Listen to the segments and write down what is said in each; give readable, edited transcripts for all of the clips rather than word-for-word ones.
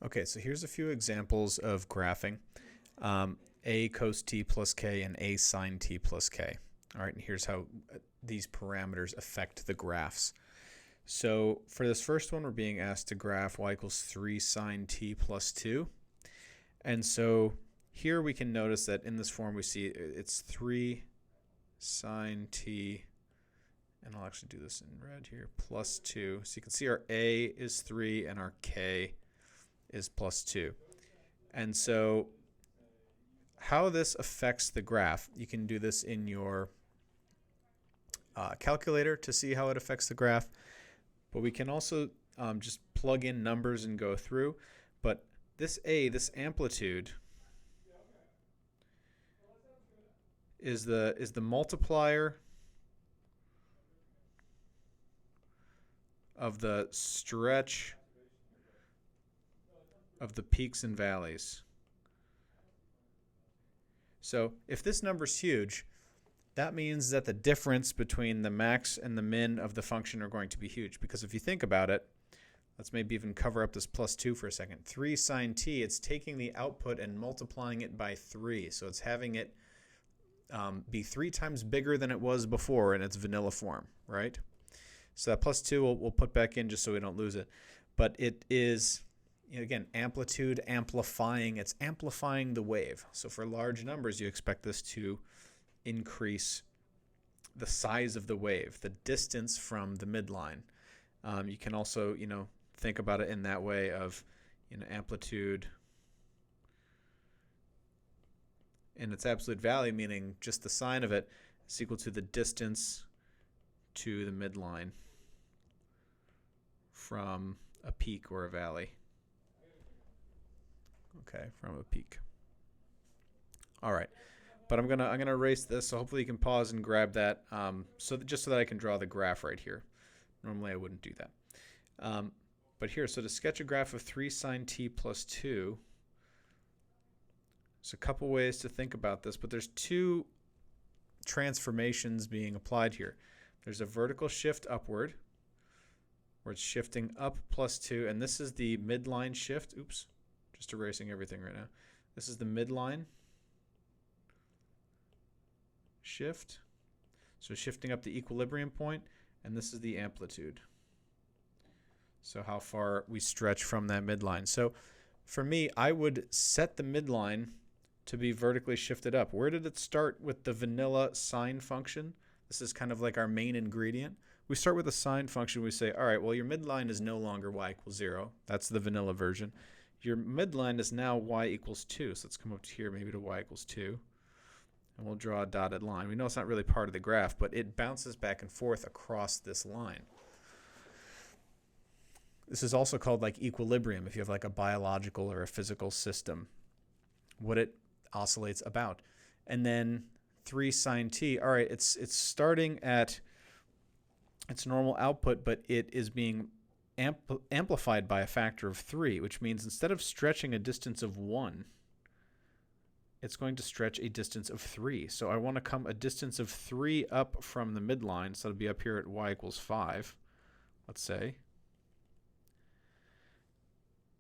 Okay, so here's a few examples of graphing. A cos t plus k and a sine t plus k. All right, and here's how these parameters affect the graphs. So for this first one, we're being asked to graph y equals 3 sine t plus 2. And so here we can notice that in this form we see it's 3 sine t, and I'll actually do this in red here, plus 2. So you can see our a is 3 and our k is plus 2. And so how this affects the graph, you can do this in your calculator to see how it affects the graph, but we can also just plug in numbers and go through. But this amplitude, is the multiplier of the stretch of the peaks and valleys. So if this number is huge, that means that the difference between the max and the min of the function are going to be huge. Because if you think about it, let's maybe even cover up this plus 2 for a second. 3 sine t, it's taking the output and multiplying it by 3. So it's having it be 3 times bigger than it was before in its vanilla form, right? So that plus 2 we'll put back in just so we don't lose it. But it is, again, amplitude amplifying. It's amplifying the wave. So for large numbers, you expect this to increase the size of the wave, the distance from the midline. You can also, think about it in that way of, amplitude in its absolute value, meaning just the sine of it is equal to the distance to the midline from a peak or a valley. Okay, from a peak. All right, but I'm gonna erase this, so hopefully you can pause and grab that, just so that I can draw the graph right here. Normally I wouldn't do that. But here, so to sketch a graph of 3 sine t plus 2, there's a couple ways to think about this, but there's two transformations being applied here. There's a vertical shift upward, where it's shifting up plus 2, and this is the midline shift. Oops, just erasing everything right now. This is the midline shift, so shifting up the equilibrium point, and this is the amplitude. So how far we stretch from that midline. So for me, I would set the midline to be vertically shifted up. Where did it start with the vanilla sine function? This is kind of like our main ingredient. We start with a sine function. We say, all right, well, your midline is no longer y equals 0. That's the vanilla version. Your midline is now y equals 2. So let's come up to here, maybe to y equals 2. And we'll draw a dotted line. We know it's not really part of the graph, but it bounces back and forth across this line. This is also called like equilibrium if you have like a biological or a physical system, what it oscillates about. And then 3 sine t, all right, it's starting at its normal output, but it is being amplified by a factor of 3, which means instead of stretching a distance of 1, it's going to stretch a distance of 3. So I want to come a distance of 3 up from the midline, so it'll be up here at y equals 5, let's say.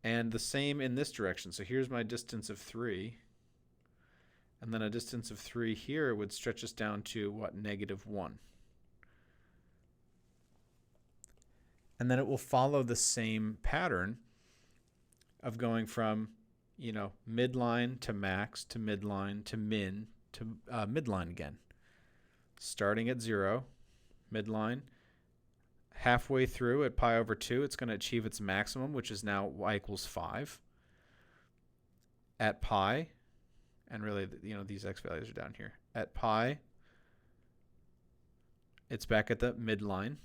And the same in this direction. So here's my distance of 3. And then a distance of 3 here would stretch us down to, what, -1. And then it will follow the same pattern of going from, midline to max to midline to min to midline again. Starting at 0, midline. Halfway through at pi over 2, it's going to achieve its maximum, which is now y equals 5. At pi, and really, these x values are down here. At pi, it's back at the midline.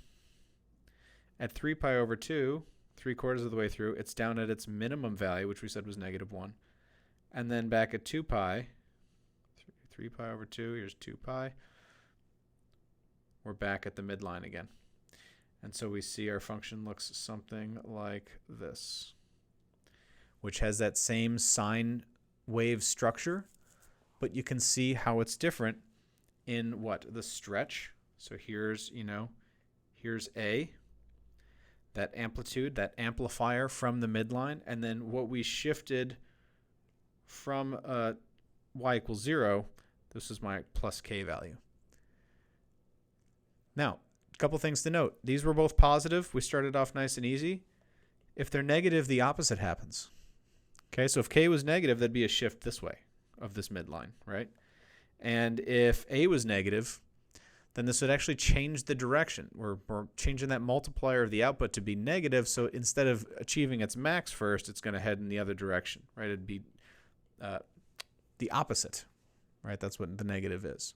At 3 pi over 2, 3/4 of the way through, it's down at its minimum value, which we said was -1. And then back at 2 pi, 3 pi over 2, here's 2 pi. We're back at the midline again. And so we see our function looks something like this, which has that same sine wave structure, but you can see how it's different in what? The stretch. So here's, here's A. that amplitude, that amplifier from the midline, and then what we shifted from y equals 0, this is my plus k value. Now, a couple things to note. These were both positive. We started off nice and easy. If they're negative, the opposite happens. Okay, so if k was negative, that'd be a shift this way of this midline, right? And if a was negative, then this would actually change the direction. We're changing that multiplier of the output to be negative, so instead of achieving its max first, it's going to head in the other direction, right? It'd be the opposite, right? That's what the negative is.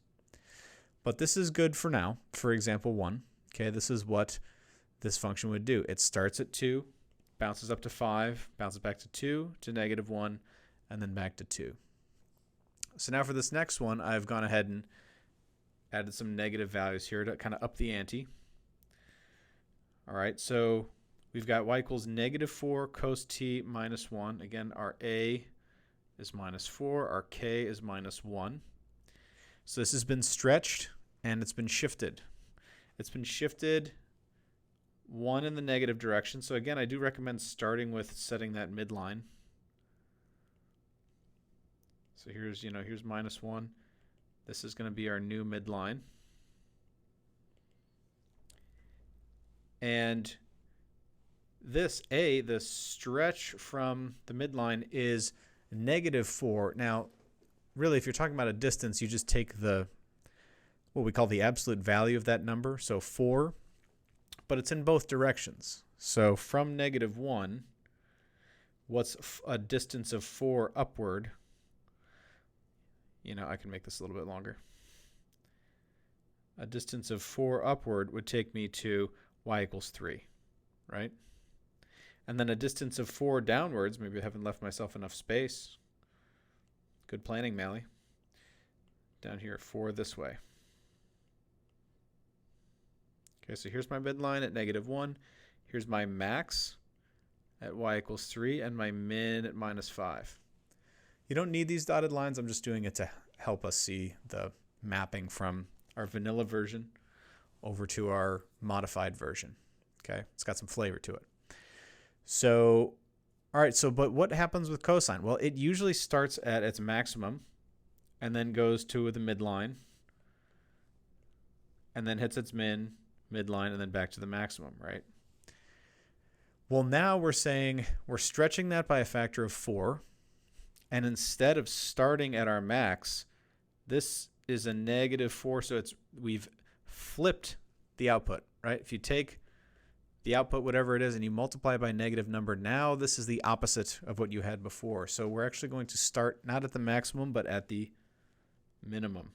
But this is good for now, for example 1. Okay, this is what this function would do. It starts at 2, bounces up to 5, bounces back to 2, to -1, and then back to 2. So now for this next one, I've gone ahead and added some negative values here to kind of up the ante. All right, so we've got y equals -4 cos t minus 1. Again, our a is -4, our k is -1. So this has been stretched and it's been shifted. It's been shifted 1 in the negative direction. So again, I do recommend starting with setting that midline. So here's, here's -1. This is going to be our new midline. And this a, the stretch from the midline, is -4. Now, really, if you're talking about a distance, you just take what we call the absolute value of that number, so 4, but it's in both directions. So from -1, what's a distance of 4 upward? I can make this a little bit longer. A distance of 4 upward would take me to y equals 3, right? And then a distance of 4 downwards, maybe I haven't left myself enough space. Good planning, Mally. Down here, 4 this way. Okay, so here's my midline at -1. Here's my max at y equals 3 and my min at -5. You don't need these dotted lines. I'm just doing it to help us see the mapping from our vanilla version over to our modified version. Okay, it's got some flavor to it. So, all right, but what happens with cosine? Well, it usually starts at its maximum and then goes to the midline and then hits its midline, and then back to the maximum, right? Well, now we're saying we're stretching that by a factor of 4. And instead of starting at our max, this is a -4, so we've flipped the output, right? If you take the output, whatever it is, and you multiply by a negative number, now this is the opposite of what you had before. So we're actually going to start not at the maximum, but at the minimum,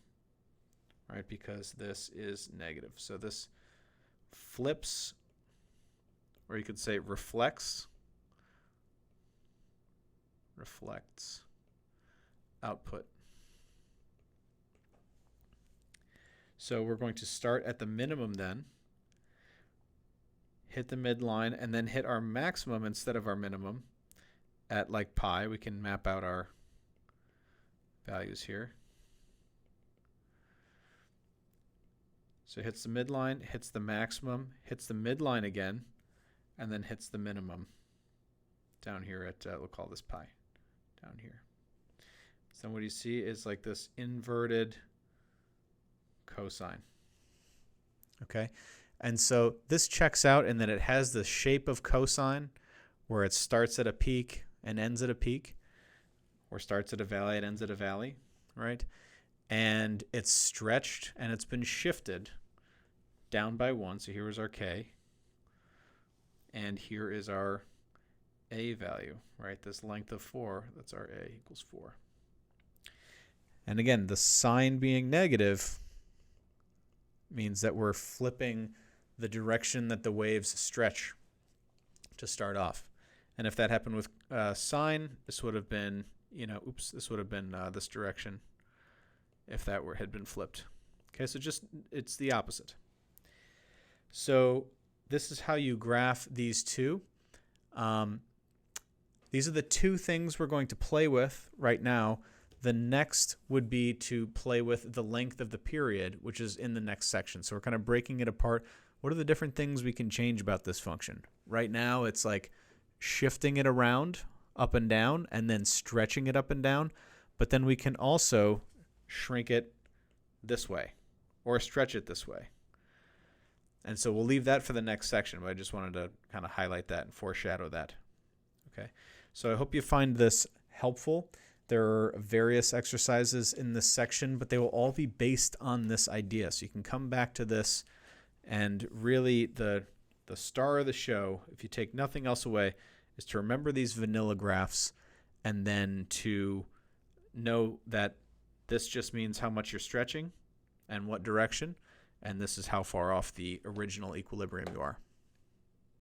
right? Because this is negative. So this flips, or you could say reflects output. So we're going to start at the minimum then, hit the midline, and then hit our maximum instead of our minimum at like pi. We can map out our values here. So it hits the midline, hits the maximum, hits the midline again, and then hits the minimum down here at, we'll call this pi. Down here. So what you see is like this inverted cosine. Okay, and so this checks out, and then it has the shape of cosine where it starts at a peak and ends at a peak, or starts at a valley and ends at a valley, right? And it's stretched and it's been shifted down by 1. So here is our k, and here is our a value, right? This length of 4, that's our a equals 4. And again, the sign being negative means that we're flipping the direction that the waves stretch to start off. And if that happened with sine, this would have been, this would have been this direction if that had been flipped. Okay, so it's the opposite. So this is how you graph these two. These are the two things we're going to play with right now. The next would be to play with the length of the period, which is in the next section. So we're kind of breaking it apart. What are the different things we can change about this function? Right now it's like shifting it around up and down and then stretching it up and down. But then we can also shrink it this way or stretch it this way. And so we'll leave that for the next section, but I just wanted to kind of highlight that and foreshadow that. Okay, so I hope you find this helpful. There are various exercises in this section, but they will all be based on this idea. So you can come back to this, and really the star of the show, if you take nothing else away, is to remember these vanilla graphs and then to know that this just means how much you're stretching and what direction, and this is how far off the original equilibrium you are.